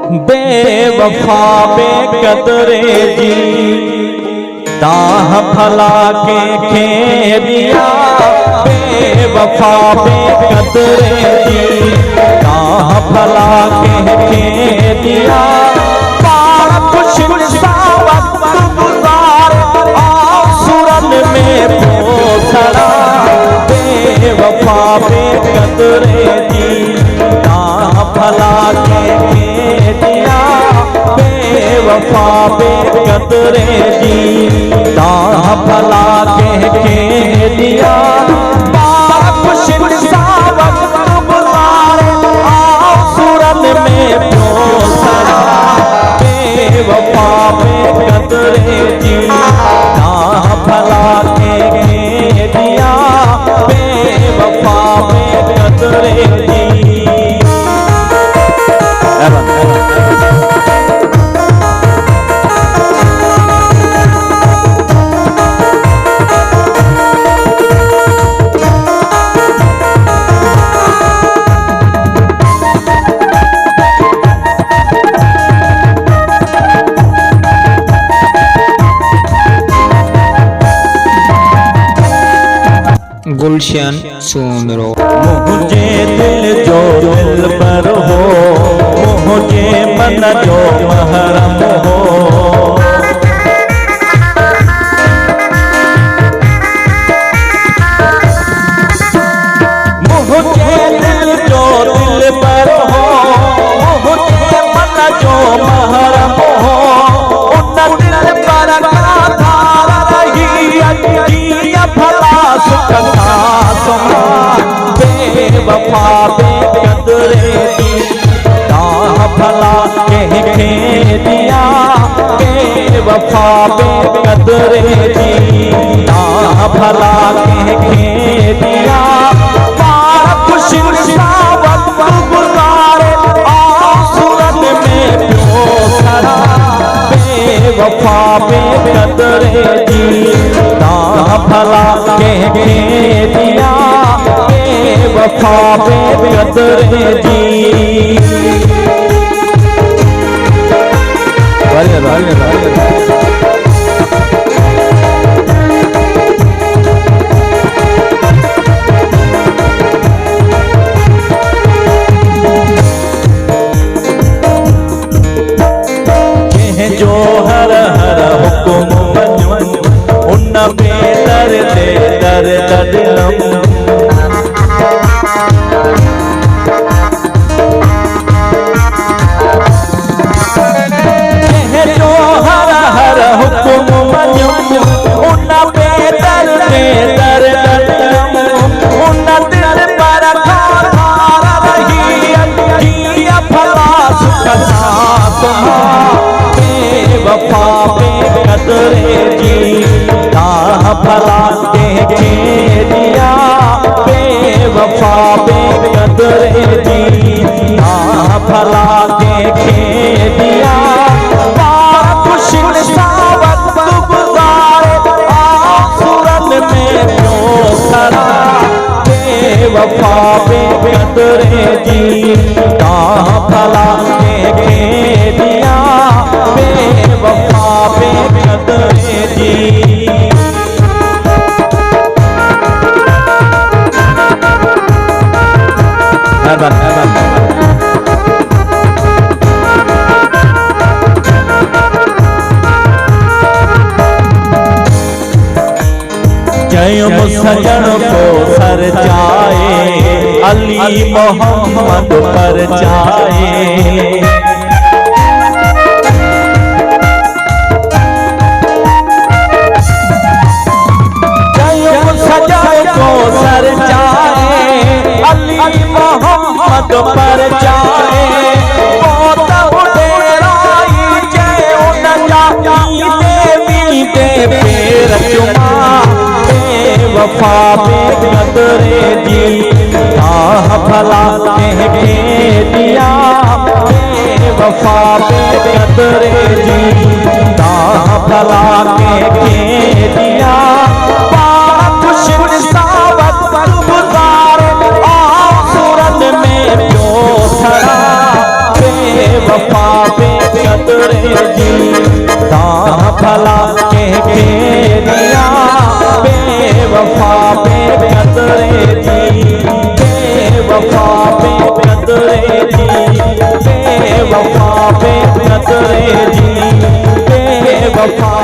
बेवफा बेकदरे जी दाह भला के खेदिया। बेवफा बेकदरे जी दाह भला के खेदिया। बार खुश सावत गुजार आसुरन में पोसड़ा। बेवफा बेकदरे जी दाह भला के खेदिया। बेवफा बेकदरे जी दाह भला के दिया। बार खुश सावत गुजार आसुरन में पोसड़ा। बेवफा बेकदरे जी दाह भला के दिया। बेवफा बेकदरे जी। गुलशन सुमरो। मुझे दिल जो दिल पर हो, मुझे मन जो महरम हो। मुझे दिल जो दिल पर हो, मुझे मन जो महरम हो। उन दिल पर धारा रही भला सुख बेवफा बेकदरे जी दाह भला के दिया। बेवफा बेकदरे जी दाह भला के दिया। बार खुश सावत गुजार आसुरन में पोसड़ा। बेवफा बेकदरे जी दाह भला के दिया। बेवफा बेकदरे जी। जो हर हर हुक्म मन्युन उन पे दर्दे दर्द दिलम। जो हर हर हुक्म मन्युन उन पे दर्दे दर्द दिलम। उन दिल पर खारा रही भला सुख साथ। बेवफा बेकदरे जी दाह भला के दिया। बेवफा बेकदरे जी दाह भला के दिया। बार खुश सावत गुजार आसुरन में पोसड़ा। बेवफा बेकदरे जी दाह भला के दिया। बेवफा बेकदरे जी। जय सजन को सर जाए अली मोहम्मद पर जाए। सजाए को सर जाए अली मोहम्मद पर जाए। पैर चुमा। बेवफा बेकदरे जी दाह भला के दिया। बेवफा बेकदरे जी दाह भला के दिया। बार खुश सावत गुजार आसुरन में पोसड़ा। बेवफा जी दान भला के घेरिया बेवफा बेकदरे जी बेवफा बेकदरे जी बेवफा बेकदरे जी बेवफा